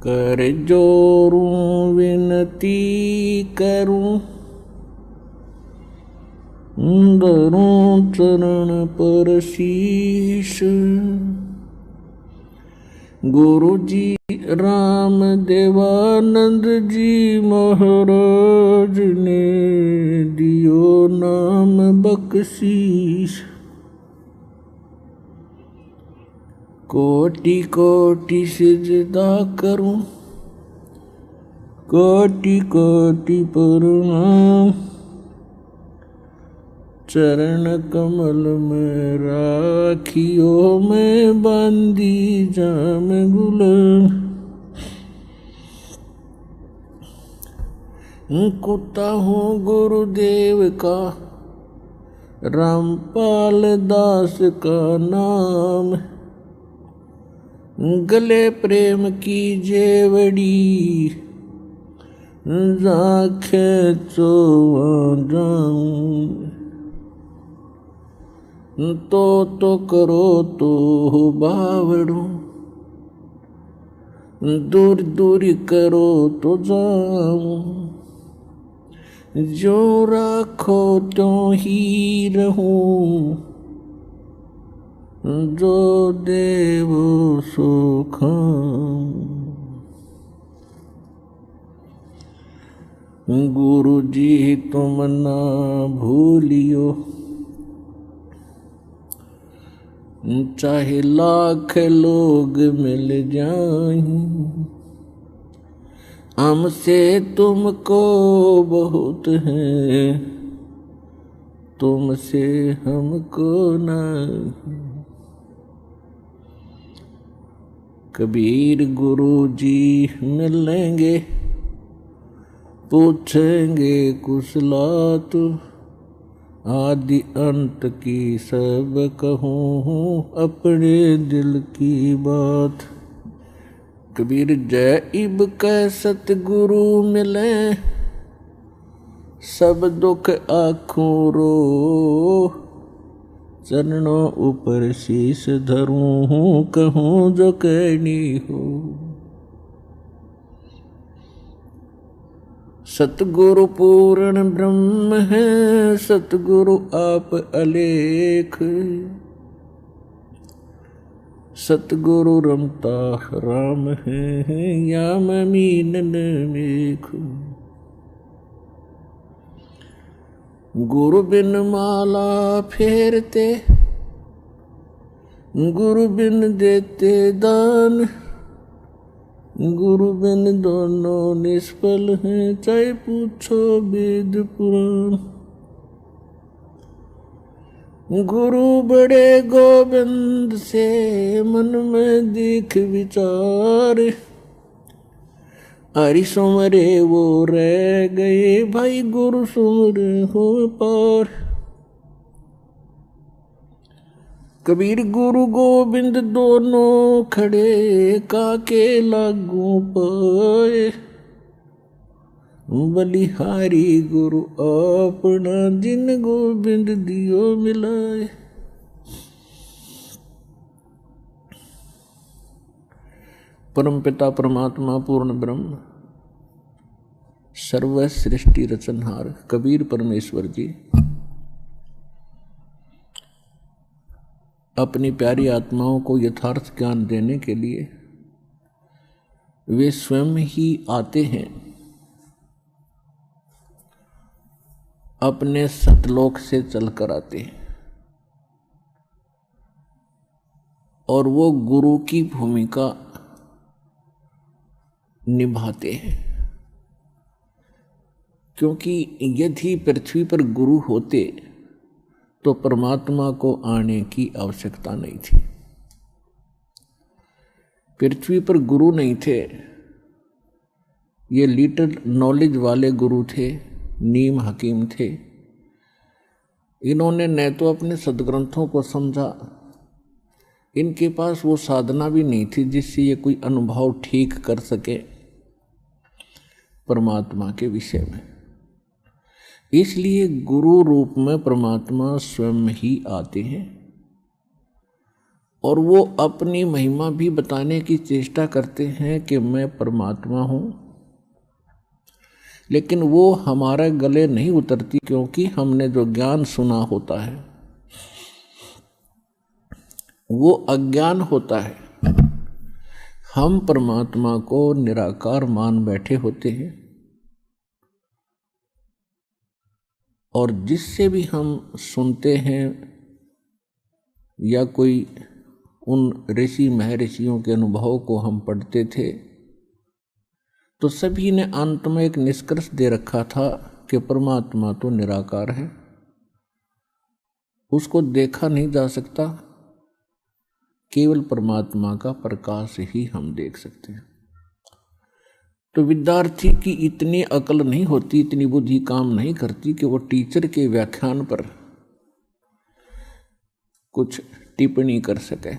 कर जोरूं विनती करूं, धरूं चरण पर शीश। गुरु जी राम देवानंद जी महाराज ने दियो नाम बख्शीश। कोटि कोटि सिजदा करूं, कोटि कोटि प्रणाम। चरण कमल में राखियो मैं बांधी जाम गुलाम। कुत्ता हूँ गुरुदेव का, रामपाल दास का नाम। गले प्रेम की जेवड़ी, जाखे चो जाऊं। तो करो तो बावड़ू, दूर दूर करो तो जाऊं। जो राखो त्यों ही रहूं, जो देवो सो खाऊं। गुरु जी तुम ना भूलियो, चाहे लाख लोग मिल जाएं। हमसे तुमको बहुत है, तुमसे हमको नहीं। कबीर गुरु जी मिलेंगे, पूछेंगे कुशलात। आदि अंत की सब कहूँ अपने दिल की बात। कबीर जय इब कै सतगुरु मिले, सब दुख आँखों रो। चरणों ऊपर शीश धरूं, कहूँ जो कहनी हो। सतगुरु पूर्ण ब्रह्म है, सतगुरु आप अलेख। सतगुरु रमता राम है, या मीनन मेख। गुरु बिन माला फेरते, गुरु बिन देते दान। गुरु बिन दोनों निष्फल हैं, चाहे पूछो वेद पुराण। गुरु बड़े गोविंद से मन में दीख विचार। हरि सुमरे वो रह गए, भाई गुरु सुमरे हो पार। कबीर गुरु गोविंद दोनों खड़े, काके लागू पाए। बलिहारी गुरु अपना, जिन गोविंद दियो मिलाए। परम पिता परमात्मा पूर्ण ब्रह्म, सर्व सृष्टि रचनहार कबीर परमेश्वर जी अपनी प्यारी आत्माओं को यथार्थ ज्ञान देने के लिए वे स्वयं ही आते हैं। अपने सतलोक से चलकर आते हैं और वो गुरु की भूमिका निभाते हैं। क्योंकि यदि पृथ्वी पर गुरु होते तो परमात्मा को आने की आवश्यकता नहीं थी। पृथ्वी पर गुरु नहीं थे, ये लिटिल नॉलेज वाले गुरु थे, नीम हकीम थे। इन्होंने न तो अपने सदग्रंथों को समझा, इनके पास वो साधना भी नहीं थी जिससे ये कोई अनुभव ठीक कर सके परमात्मा के विषय में। इसलिए गुरु रूप में परमात्मा स्वयं ही आते हैं और वो अपनी महिमा भी बताने की चेष्टा करते हैं कि मैं परमात्मा हूँ, लेकिन वो हमारे गले नहीं उतरती, क्योंकि हमने जो ज्ञान सुना होता है वो अज्ञान होता है। हम परमात्मा को निराकार मान बैठे होते हैं, और जिससे भी हम सुनते हैं या कोई उन ऋषि महर्षियों के अनुभव को हम पढ़ते थे, तो सभी ने अंत में एक निष्कर्ष दे रखा था कि परमात्मा तो निराकार है, उसको देखा नहीं जा सकता, केवल परमात्मा का प्रकाश ही हम देख सकते हैं। तो विद्यार्थी की इतनी अकल नहीं होती, इतनी बुद्धि काम नहीं करती कि वो टीचर के व्याख्यान पर कुछ टिप्पणी कर सके।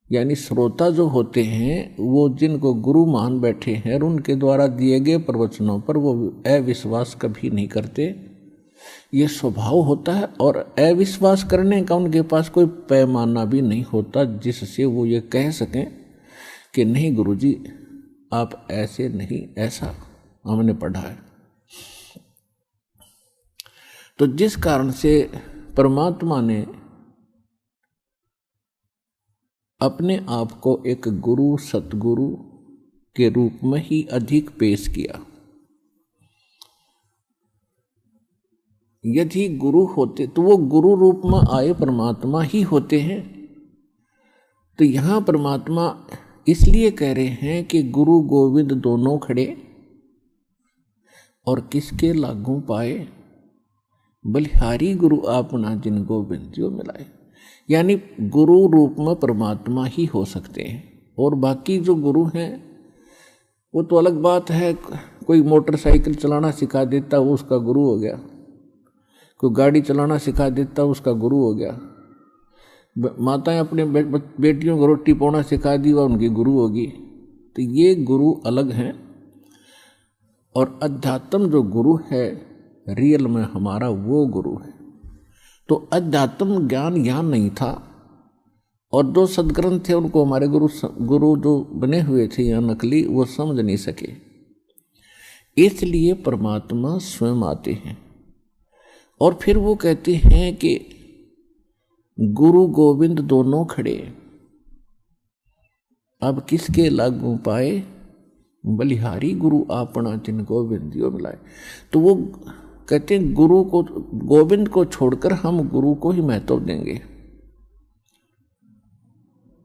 यानी श्रोता जो होते हैं वो जिनको गुरु मान बैठे हैं और उनके द्वारा दिए गए प्रवचनों पर वो अविश्वास कभी नहीं करते, ये स्वभाव होता है। और अविश्वास करने का उनके पास कोई पैमाना भी नहीं होता जिससे वो ये कह सकें कि नहीं गुरुजी आप ऐसे नहीं, ऐसा हमने पढ़ा है। तो जिस कारण से परमात्मा ने अपने आप को एक गुरु सतगुरु के रूप में ही अधिक पेश किया। यदि गुरु होते तो वो गुरु रूप में आए परमात्मा ही होते हैं। तो यहाँ परमात्मा इसलिए कह रहे हैं कि गुरु गोविंद दोनों खड़े, और किसके लागू पाए, बलिहारी गुरु आपना जिन गोविंद जो मिलाए। यानी गुरु रूप में परमात्मा ही हो सकते हैं, और बाकी जो गुरु हैं वो तो अलग बात है। कोई मोटरसाइकिल चलाना सिखा देता वो उसका गुरु हो गया, कोई गाड़ी चलाना सिखा देता उसका गुरु हो गया, माताएं अपने बेटियों को रोटी पौना सिखा दी वह उनकी गुरु होगी। तो ये गुरु अलग हैं, और अध्यात्म जो गुरु है रियल में हमारा वो गुरु है। तो अध्यात्म ज्ञान यहाँ नहीं था, और जो सदग्रंथ थे उनको हमारे गुरु जो बने हुए थे यहाँ नकली, वो समझ नहीं सके। इसलिए परमात्मा स्वयं आते हैं, और फिर वो कहते हैं कि गुरु गोविंद दोनों खड़े, अब किसके लागू पाए, बलिहारी गुरु आपना जिन गोविंदियों मिलाए। तो वो कहते हैं गुरु को, गोविंद को छोड़कर हम गुरु को ही महत्व देंगे।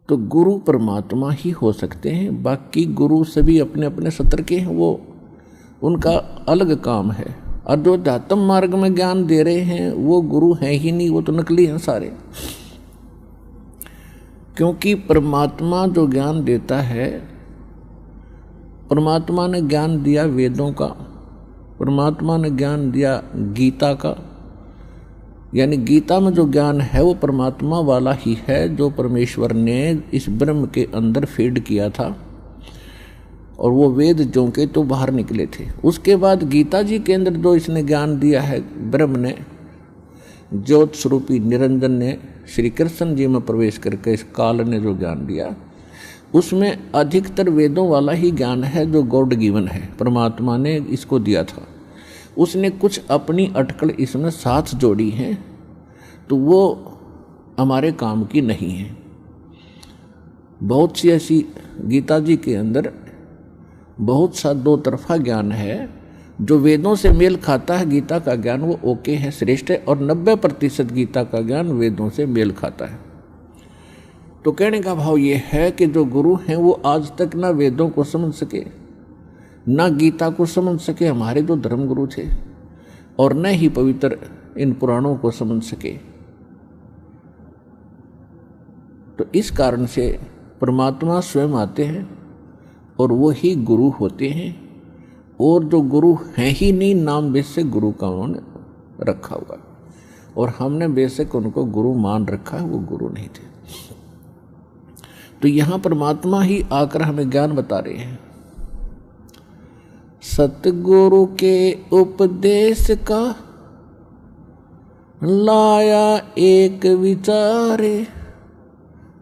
तो गुरु परमात्मा ही हो सकते हैं, बाकी गुरु सभी अपने अपने सत्र के हैं, वो उनका अलग काम है। और जो अध्यात्म मार्ग में ज्ञान दे रहे हैं वो गुरु हैं ही नहीं, वो तो नकली हैं सारे। क्योंकि परमात्मा जो ज्ञान देता है, परमात्मा ने ज्ञान दिया वेदों का, परमात्मा ने ज्ञान दिया गीता का। यानी गीता में जो ज्ञान है वो परमात्मा वाला ही है, जो परमेश्वर ने इस ब्रह्म के अंदर फीड किया था, और वो वेद जो के तो बाहर निकले थे। उसके बाद गीता जी के अंदर जो इसने ज्ञान दिया है ब्रह्म ने, ज्योत स्वरूपी निरंजन ने, श्री कृष्ण जी में प्रवेश करके इस काल ने जो ज्ञान दिया, उसमें अधिकतर वेदों वाला ही ज्ञान है जो गॉड गिवन है, परमात्मा ने इसको दिया था। उसने कुछ अपनी अटकल इसमें साथ जोड़ी हैं, तो वो हमारे काम की नहीं है। बहुत सी ऐसी गीता जी के अंदर बहुत सा दो तरफा ज्ञान है, जो वेदों से मेल खाता है गीता का ज्ञान वो ओके है, श्रेष्ठ है, और 90% गीता का ज्ञान वेदों से मेल खाता है। तो कहने का भाव ये है कि जो गुरु हैं वो आज तक ना वेदों को समझ सके, ना गीता को समझ सके, हमारे जो धर्म गुरु थे, और न ही पवित्र इन पुराणों को समझ सके। तो इस कारण से परमात्मा स्वयं आते हैं और वो ही गुरु होते हैं, और जो गुरु हैं ही नहीं, नाम बेशक गुरु का उन्होंने रखा हुआ, और हमने बेशक उनको गुरु मान रखा है, वो गुरु नहीं थे। तो यहाँ परमात्मा ही आकर हमें ज्ञान बता रहे हैं। सतगुरु के उपदेश का लाया एक विचारे,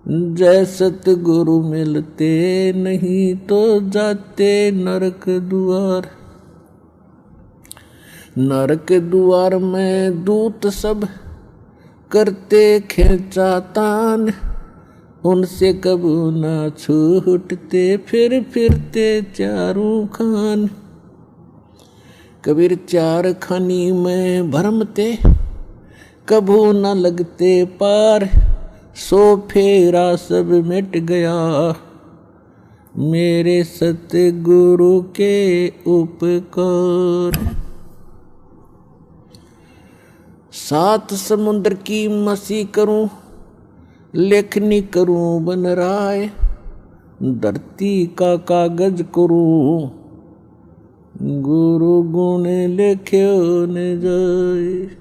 जय सतगुरु मिलते नहीं तो जाते नरक द्वार। नरक द्वार में दूत सब करते खींचा तान, उनसे कबू ना छूटते फिर फिरते चारों खान। कबीर चार खानी में भरमते कबू न लगते पार, सो फेरा सब मिट गया मेरे सतगुरु के उपकार। सात समुद्र की मसी करूं लेखनी करूं बन राय, धरती का कागज करूं गुरु गुण लिख्यो न जाए।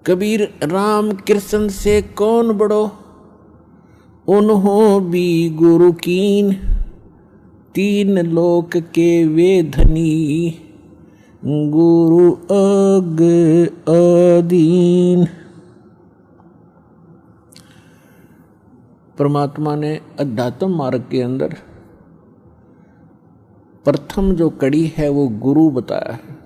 कबीर राम कृष्ण से कौन बड़ो, उन्हों भी गुरु कीन, तीन लोक के वे धनी गुरु अग अधीन। परमात्मा ने अध्यात्म मार्ग के अंदर प्रथम जो कड़ी है वो गुरु बताया है,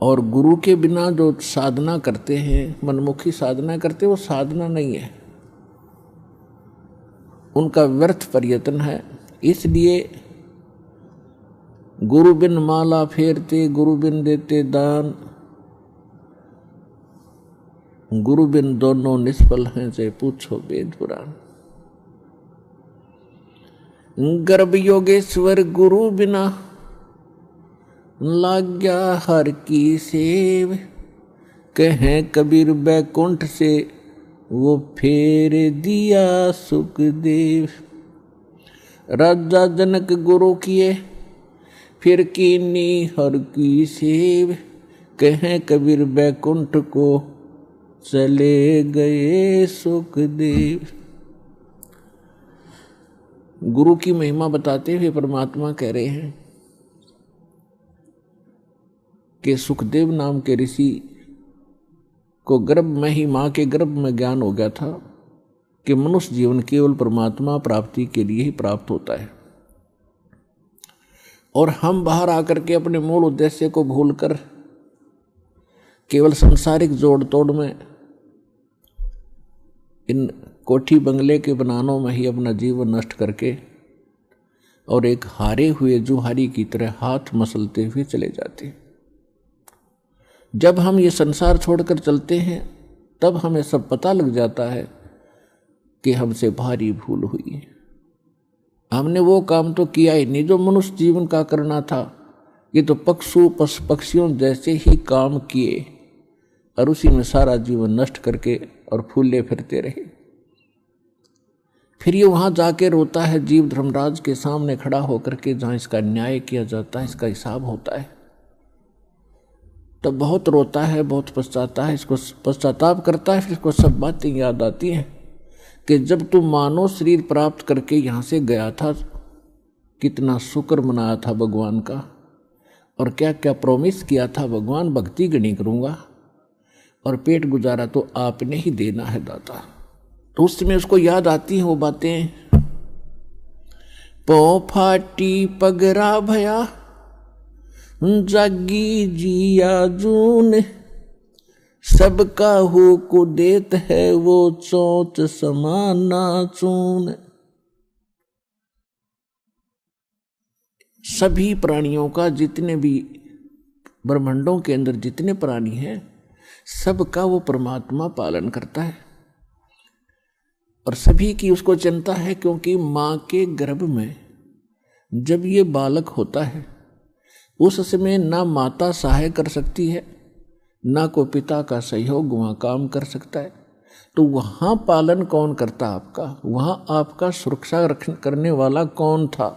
और गुरु के बिना जो साधना करते हैं, मनमुखी साधना करते, वो साधना नहीं है, उनका व्यर्थ प्रयत्न है। इसलिए गुरु बिन माला फेरते, गुरु बिन देते दान, गुरु बिन दोनों निष्फल हैं से पूछो वेद पुराण। गर्भ योगेश्वर गुरु बिना लाग्या हर की सेव, कहें कबीर बैकुंठ से वो फेर दिया सुखदेव। राजा जनक गुरु किए फिर कीनी हर की सेव, कहें कबीर बैकुंठ को चले गए सुखदेव। गुरु की महिमा बताते हुए परमात्मा कह रहे हैं कि सुखदेव नाम के ऋषि को गर्भ में ही, मां के गर्भ में ज्ञान हो गया था कि मनुष्य जीवन केवल परमात्मा प्राप्ति के लिए ही प्राप्त होता है, और हम बाहर आकर के अपने मूल उद्देश्य को भूलकर केवल सांसारिक जोड़ तोड़ में, इन कोठी बंगले के बनानों में ही अपना जीवन नष्ट करके और एक हारे हुए जुहारी की तरह हाथ मसलते हुए चले जाते। जब हम ये संसार छोड़कर चलते हैं तब हमें सब पता लग जाता है कि हमसे भारी भूल हुई। हमने वो काम तो किया ही नहीं जो मनुष्य जीवन का करना था। ये तो पक्षियों जैसे ही काम किए और उसी में सारा जीवन नष्ट करके और फूले फिरते रहे। फिर ये वहां जाके रोता है जीव धर्मराज के सामने खड़ा होकर के, जहां इसका न्याय किया जाता है, इसका हिसाब होता है। तब बहुत रोता है, बहुत पछताता है, इसको पश्चाताप करता है। फिर इसको सब बातें याद आती हैं कि जब तू मानव शरीर प्राप्त करके यहाँ से गया था, कितना शुक्र मनाया था भगवान का, और क्या क्या प्रॉमिस किया था भगवान, भक्ति गणी करूँगा और पेट गुजारा तो आपने ही देना है दाता। तो उस समय उसको याद आती हैं वो बातें। पौ फाटी पगरा भया जागी जिया जून, सबका हो को देत है वो चोट समाना चून। सभी प्राणियों का, जितने भी ब्रह्मांडों के अंदर जितने प्राणी हैं, सबका वो परमात्मा पालन करता है और सभी की उसको चिंता है। क्योंकि माँ के गर्भ में जब ये बालक होता है उस समय ना माता सहाय कर सकती है, ना को पिता का सहयोग वहाँ काम कर सकता है। तो वहाँ पालन कौन करता आपका, वहाँ आपका सुरक्षा करने वाला कौन था?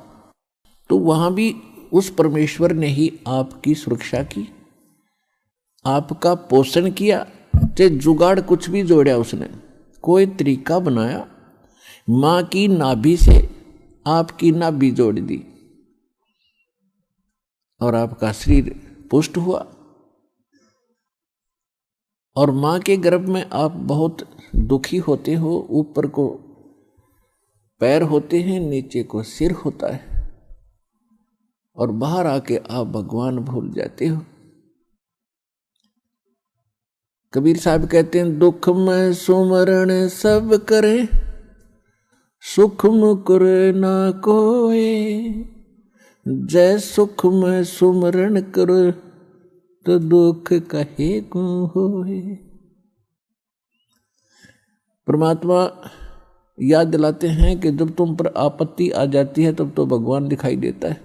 तो वहाँ भी उस परमेश्वर ने ही आपकी सुरक्षा की, आपका पोषण किया। चाहे जुगाड़ कुछ भी जोड़ा उसने, कोई तरीका बनाया, माँ की नाभि से आपकी नाभि जोड़ दी और आपका शरीर पुष्ट हुआ। और माँ के गर्भ में आप बहुत दुखी होते हो, ऊपर को पैर होते हैं, नीचे को सिर होता है, और बाहर आके आप भगवान भूल जाते हो। कबीर साहब कहते हैं, दुख में सुमरण सब करे, सुख मुकुर ना कोई, जय सुख में सुमरण करो, तो दुख कहे को होए। परमात्मा याद दिलाते हैं कि जब तुम पर आपत्ति आ जाती है तब तो भगवान दिखाई देता है,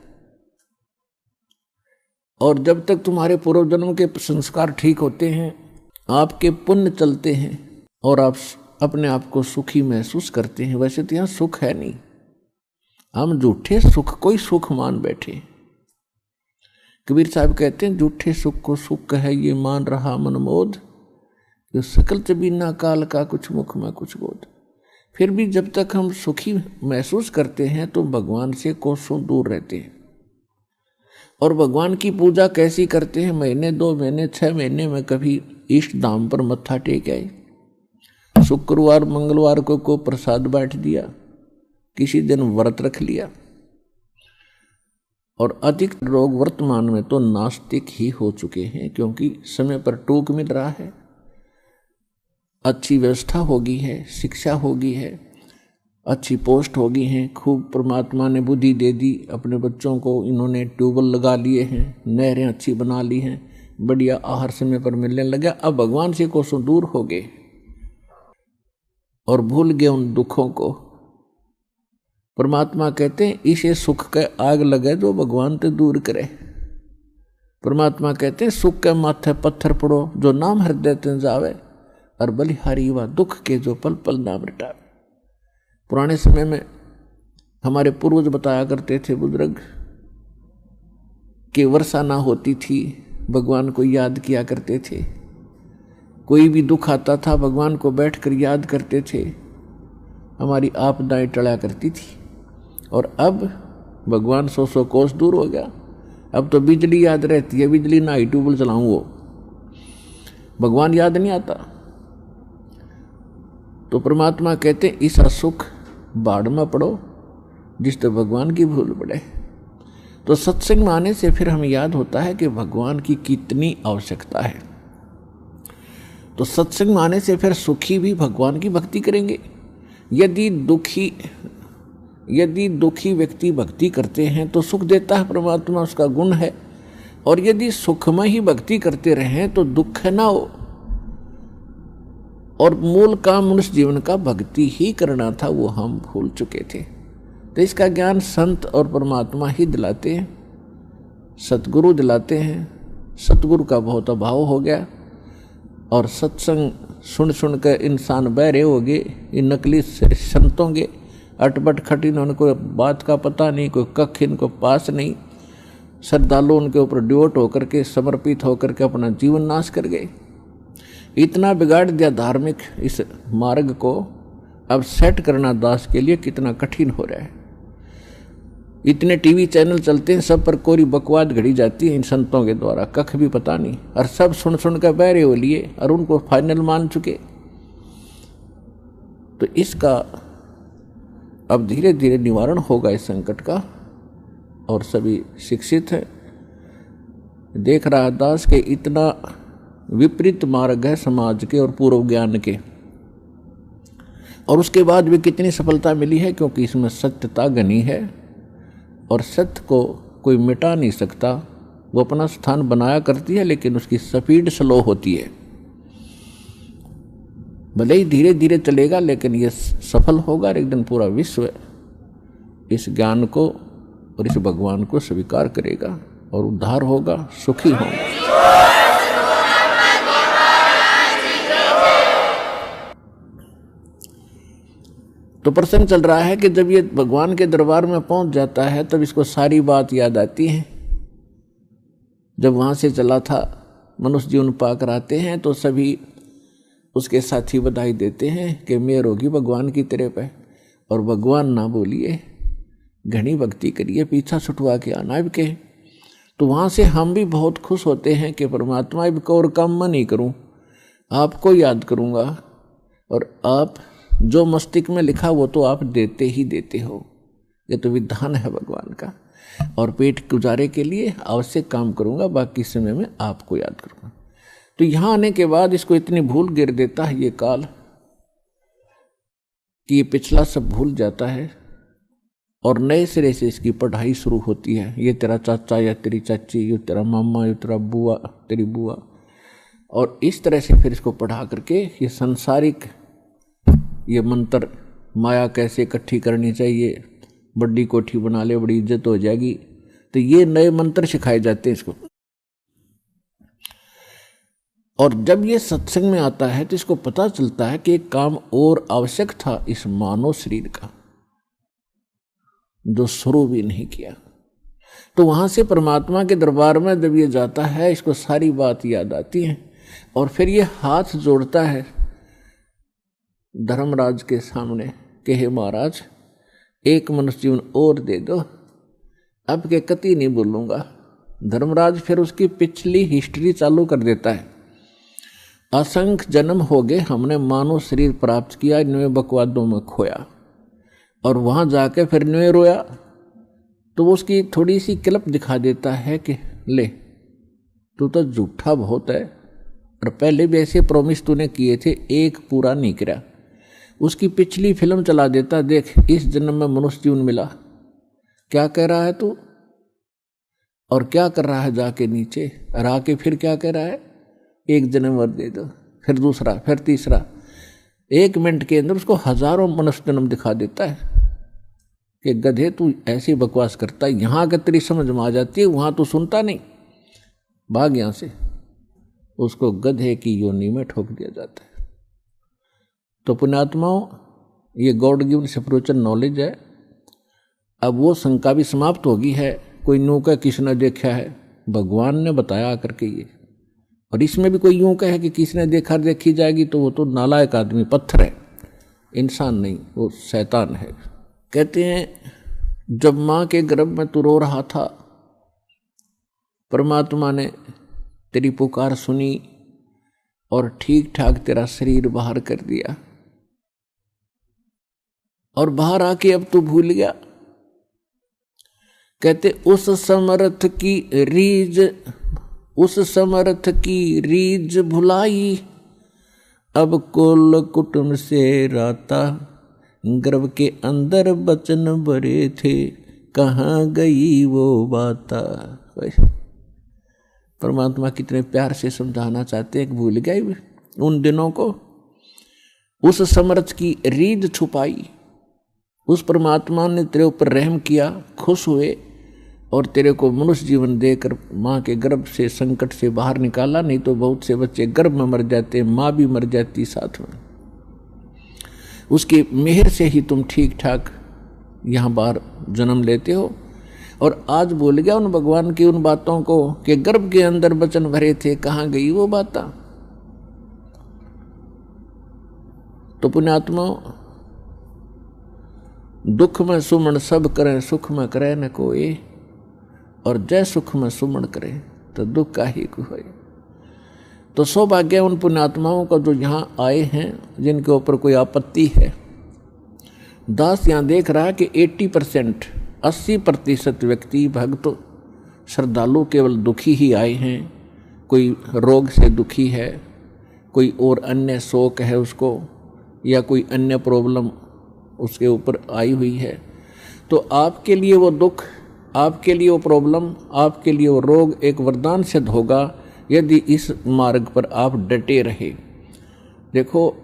और जब तक तुम्हारे पूर्व जन्म के संस्कार ठीक होते हैं, आपके पुण्य चलते हैं और आप अपने आप को सुखी महसूस करते हैं। वैसे तो यहाँ सुख है नहीं, हम झूठे सुख कोई सुख मान बैठे। कबीर साहब कहते हैं, झूठे सुख को सुख है ये मान रहा मनमोद, जो सकल चबीना काल का कुछ मुख में कुछ बोध। फिर भी जब तक हम सुखी महसूस करते हैं तो भगवान से कोसों दूर रहते हैं। और भगवान की पूजा कैसी करते हैं, महीने 2 महीने 6 महीने में कभी इष्ट धाम पर मत्था टेक आए, शुक्रवार मंगलवार को प्रसाद बांट दिया, किसी दिन व्रत रख लिया। और अधिक लोग वर्तमान में तो नास्तिक ही हो चुके हैं, क्योंकि समय पर टूक मिल रहा है, अच्छी व्यवस्था होगी है, शिक्षा होगी है, अच्छी पोस्ट होगी है, खूब परमात्मा ने बुद्धि दे दी अपने बच्चों को, इन्होंने ट्यूबवेल लगा लिए हैं, नहरें अच्छी बना ली हैं, बढ़िया आहार समय पर मिलने लगा। अब भगवान से कोसों दूर हो गए और भूल गए उन दुखों को। परमात्मा कहते हैं, इसे सुख के आग लगे जो भगवान ते दूर करे। परमात्मा कहते हैं, सुख के माथे पत्थर पड़ो जो नाम हृदय ते जावे, और बलिहारी व दुख के जो पल पल नाम रटावे। पुराने समय में हमारे पूर्वज बताया करते थे बुजुर्ग कि वर्षा ना होती थी, भगवान को याद किया करते थे, कोई भी दुख आता था भगवान को बैठकर याद करते थे, हमारी आपदाएं टला करती थी। और अब भगवान 100 कोस दूर हो गया, अब तो बिजली याद रहती है, बिजली ना ही ट्यूबवेल चलाऊं वो भगवान याद नहीं आता। तो परमात्मा कहते हैं, इस सुख बाढ़ में पड़ो जिस तो भगवान की भूल पड़े। तो सत्संग में आने से फिर हमें याद होता है कि भगवान की कितनी आवश्यकता है। तो सत्संग में आने से फिर सुखी भी भगवान की भक्ति करेंगे। यदि दुखी व्यक्ति भक्ति करते हैं तो सुख देता है परमात्मा, उसका गुण है। और यदि सुखमय ही भक्ति करते रहें तो दुख है ना हो। और मूल काम मनुष्य जीवन का भक्ति ही करना था, वो हम भूल चुके थे। तो इसका ज्ञान संत और परमात्मा ही दिलाते हैं, सतगुरु दिलाते हैं। सतगुरु का बहुत अभाव हो गया और सत्संग सुन सुन कर इंसान बहरे हो गए। इन नकली संतों के अटपट खटिन, उनको बात का पता नहीं, कोई कख इनको पास नहीं। श्रद्धालु उनके ऊपर ड्योट होकर के, समर्पित होकर के अपना जीवन नाश कर गए। इतना बिगाड़ दिया धार्मिक इस मार्ग को, अब सेट करना दास के लिए कितना कठिन हो रहा है। इतने टीवी चैनल चलते हैं, सब पर कोरी बकवाद घड़ी जाती है इन संतों के द्वारा, कख भी पता नहीं, और सब सुन सुन कर बहरे हो लिए और उनको फाइनल मान चुके। तो इसका अब धीरे धीरे निवारण होगा इस संकट का, और सभी शिक्षित हैं। देख रहा दास के इतना विपरीत मार्ग है समाज के और पूर्व ज्ञान के, और उसके बाद भी कितनी सफलता मिली है, क्योंकि इसमें सत्यता घनी है और सत्य को कोई मिटा नहीं सकता। वो अपना स्थान बनाया करती है, लेकिन उसकी स्पीड स्लो होती है। भले ही धीरे धीरे चलेगा, लेकिन ये सफल होगा और एक दिन पूरा विश्व इस ज्ञान को और इस भगवान को स्वीकार करेगा और उद्धार होगा, सुखी होगा। तो प्रसंग चल रहा है कि जब ये भगवान के दरबार में पहुंच जाता है तब इसको सारी बात याद आती है। जब वहां से चला था, मनुष्य जीवन पाकर आते हैं तो सभी उसके साथी बधाई देते हैं कि मेहर होगी भगवान की तेरे पे, और भगवान ना बोलिए, घनी भक्ति करिए, पीछा छुटवा के आना अब के। तो वहाँ से हम भी बहुत खुश होते हैं कि परमात्मा अब को और काम मैं नहीं करूँ, आपको याद करूँगा, और आप जो मस्तिष्क में लिखा वो तो आप देते ही देते हो। ये तो विधान है भगवान का। और पेट गुजारे के लिए आवश्यक काम करूँगा, बाकी समय में आपको याद करूँगा। तो यहाँ आने के बाद इसको इतनी भूल गिर देता है ये काल कि ये पिछला सब भूल जाता है और नए सिरे से इसकी पढ़ाई शुरू होती है। ये तेरा चाचा या तेरी चाची, ये तेरा मामा, ये तेरा बुआ, तेरी बुआ, और इस तरह से फिर इसको पढ़ा करके ये सांसारिक ये मंत्र, माया कैसे इकट्ठी करनी चाहिए, बड़ी कोठी बना ले बड़ी इज्जत हो जाएगी, तो ये नए मंत्र सिखाए जाते हैं इसको। और जब ये सत्संग में आता है तो इसको पता चलता है कि एक काम और आवश्यक था इस मानव शरीर का, जो शुरू भी नहीं किया। तो वहां से परमात्मा के दरबार में जब ये जाता है, इसको सारी बात याद आती है और फिर ये हाथ जोड़ता है धर्मराज के सामने कि हे महाराज, एक मनुष्य जीवन और दे दो, अब के कति नहीं बोलूंगा। धर्मराज फिर उसकी पिछली हिस्ट्री चालू कर देता है। असंख्य जन्म हो गए, हमने मानव शरीर प्राप्त किया, इनमें बकवादों में खोया, और वहां जाके फिर इनमें रोया। तो वो उसकी थोड़ी सी क्लिप दिखा देता है कि ले, तू तो झूठा बहुत है, और पहले भी ऐसे प्रॉमिस तूने किए थे, एक पूरा नहीं किया। उसकी पिछली फिल्म चला देता, देख इस जन्म में मनुष्य जीवन मिला, क्या कह रहा है तू, और क्या कर रहा है जाके नीचे, और आके फिर क्या कह रहा है, एक जन्म और दे दो, फिर दूसरा, फिर तीसरा। 1 मिनट के अंदर उसको हजारों मनुष्य जन्म दिखा देता है कि गधे तू ऐसी बकवास करता है, यहाँ के तेरी समझ में आ जाती है, वहाँ तू सुनता नहीं, भाग यहाँ से। उसको गधे की योनि में ठोक दिया जाता है। तो पुण्यात्माओं, ये गॉड गिवन स्पिरिचुअल नॉलेज है। अब वो शंका भी समाप्त होगी है, कोई यूं कहे किसने देखा है, भगवान ने बताया करके ये। और इसमें भी कोई यूं कहे कि किसने देखा देखी जाएगी, तो वो तो नालायक आदमी, पत्थर है, इंसान नहीं, वो शैतान है। कहते हैं जब माँ के गर्भ में तू रो रहा था, परमात्मा ने तेरी पुकार सुनी और ठीक ठाक तेरा शरीर बाहर कर दिया, और बाहर आके अब तू भूल गया। कहते उस समर्थ की रीज भुलाई, अब कुल कुटुंब से राता, गर्भ के अंदर बचन भरे थे, कहाँ गई वो बाता। परमात्मा कितने प्यार से समझाना चाहते हैं कि भूल गए उन दिनों को। उस समर्थ की रीझ छुपाई, उस परमात्मा ने तेरे ऊपर रहम किया, खुश हुए और तेरे को मनुष्य जीवन देकर माँ के गर्भ से संकट से बाहर निकाला। नहीं तो बहुत से बच्चे गर्भ में मर जाते, माँ भी मर जाती साथ में। उसकी मेहर से ही तुम ठीक ठाक यहाँ बाहर जन्म लेते हो। और आज भूल गया उन भगवान की उन बातों को कि गर्भ के अंदर बचन भरे थे, कहाँ गई वो बात। तो पुण्यात्मा, दुख में सुमन सब करें, सुख में करे न कोई, और जय सुख में सुमन करे तो दुख का ही कोई। तो सौभाग्य उन पुण्यात्माओं का जो यहाँ आए हैं, जिनके ऊपर कोई आपत्ति है। दास यहाँ देख रहा है कि 80% व्यक्ति भक्त श्रद्धालु केवल दुखी ही आए हैं। कोई रोग से दुखी है, कोई और अन्य शोक है उसको, या कोई अन्य प्रॉब्लम उसके ऊपर आई हुई है। तो आपके लिए वो दुख, आपके लिए वो प्रॉब्लम, आपके लिए वो रोग एक वरदान सिद्ध होगा यदि इस मार्ग पर आप डटे रहे। देखो,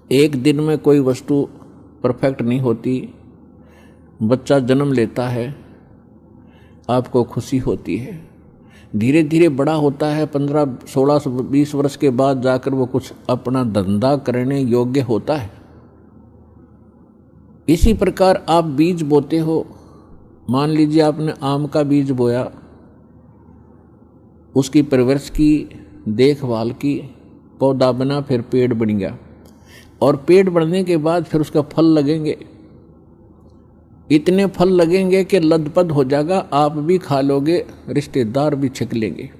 एक दिन में कोई वस्तु परफेक्ट नहीं होती। बच्चा जन्म लेता है, आपको खुशी होती है, धीरे धीरे बड़ा होता है, 15, 16, 20 वर्ष के बाद जाकर वो कुछ अपना धंधा करने योग्य होता है। इसी प्रकार आप बीज बोते हो। मान लीजिए आपने आम का बीज बोया, उसकी परवरिश की, देखभाल की, पौधा बना, फिर पेड़ बन गया, और पेड़ बढ़ने के बाद फिर उसका फल लगेंगे। इतने फल लगेंगे कि लदपद हो जाएगा, आप भी खा लोगे, रिश्तेदार भी छिक लेंगे।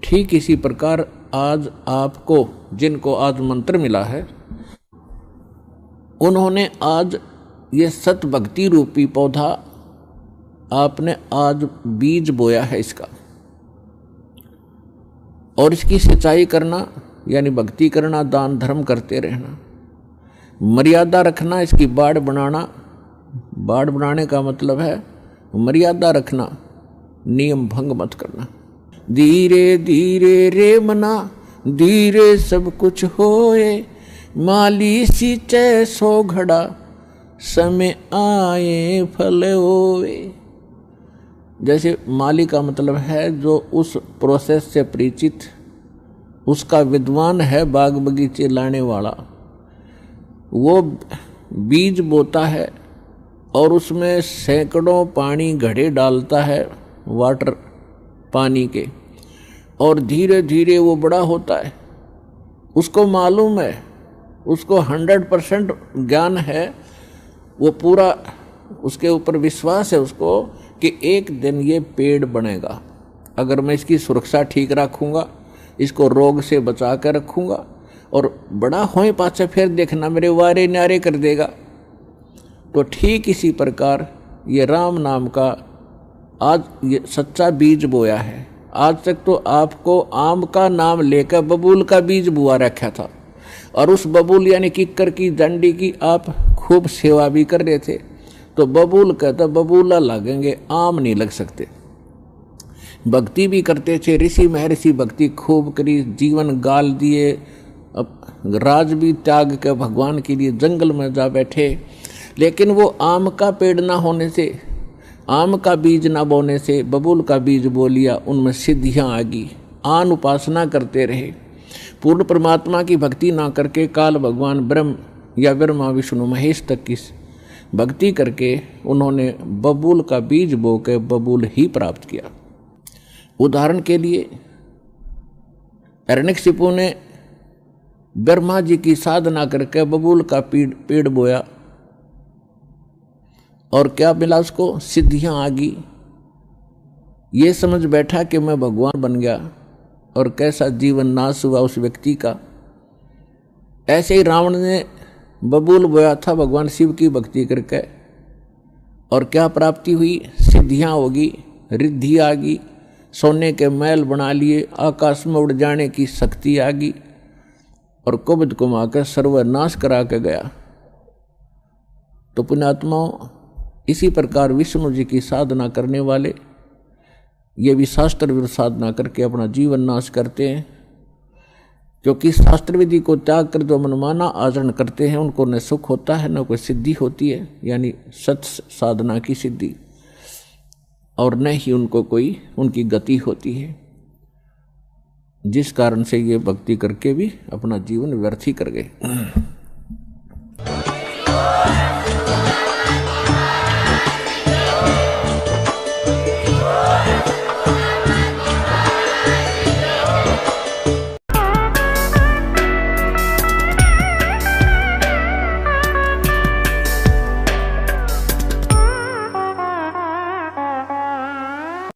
ठीक इसी प्रकार आज आपको, जिनको आज मंत्र मिला है, उन्होंने आज ये सत भक्ति रूपी पौधा आपने आज बीज बोया है इसका, और इसकी सिंचाई करना यानी भक्ति करना, दान धर्म करते रहना, मर्यादा रखना, इसकी बाड़ बनाना। बाड़ बनाने का मतलब है मर्यादा रखना, नियम भंग मत करना। धीरे धीरे रे मना, धीरे सब कुछ होए, माली सींचे सो घड़ा, समय आए फल होए। जैसे माली का मतलब है जो उस प्रोसेस से परिचित, उसका विद्वान है, बाग बगीचे लाने वाला, वो बीज बोता है और उसमें सैकड़ों पानी घड़े डालता है, वाटर पानी के, और धीरे धीरे वो बड़ा होता है। उसको मालूम है, उसको 100% ज्ञान है, वो पूरा उसके ऊपर विश्वास है उसको कि एक दिन ये पेड़ बनेगा। अगर मैं इसकी सुरक्षा ठीक रखूँगा, इसको रोग से बचा कर रखूँगा, और बड़ा होए पाछे फिर देखना मेरे वारे न्यारे कर देगा। तो ठीक इसी प्रकार ये राम नाम का आज ये सच्चा बीज बोया है। आज तक तो आपको आम का नाम लेकर बबूल का बीज बुआ रखा था, और उस बबूल यानी किक्कर की डंडी की आप खूब सेवा भी कर रहे थे। तो बबूल कहता बबूला लगेंगे, आम नहीं लग सकते। भक्ति भी करते थे, ऋषि महर्षि भक्ति खूब करी, जीवन गाल दिए, राज भी त्याग के भगवान के लिए जंगल में जा बैठे। लेकिन वो आम का पेड़ ना होने से, आम का बीज ना बोने से बबूल का बीज बो लिया, उनमें सिद्धियां आ गई। आन उपासना करते रहे, पूर्ण परमात्मा की भक्ति ना करके काल भगवान ब्रह्म या ब्रह्मा विष्णु महेश तक की भक्ति करके उन्होंने बबूल का बीज बो के बबूल ही प्राप्त किया। उदाहरण के लिए हिरण्यकशिपु ने ब्रह्मा जी की साधना करके बबूल का पेड़ बोया, और क्या मिला उसको? सिद्धियां आ गई। ये समझ बैठा कि मैं भगवान बन गया, और कैसा जीवन नाश हुआ उस व्यक्ति का। ऐसे ही रावण ने बबूल बोया था भगवान शिव की भक्ति करके, और क्या प्राप्ति हुई? सिद्धियां होगी, रिद्धि आ गई, सोने के महल बना लिए, आकाश में उड़ जाने की शक्ति आ गई, और कुबद को माकर सर्वनाश करा के गया। तो पुण्यात्माओं, इसी प्रकार विष्णु जी की साधना करने वाले ये भी शास्त्र विरुद्ध साधना करके अपना जीवन नाश करते हैं, क्योंकि शास्त्र विधि को त्याग कर जो मनमाना आचरण करते हैं उनको न सुख होता है न कोई सिद्धि होती है, यानी सत साधना की सिद्धि, और न ही उनको कोई उनकी गति होती है, जिस कारण से ये भक्ति करके भी अपना जीवन व्यर्थ ही कर गए।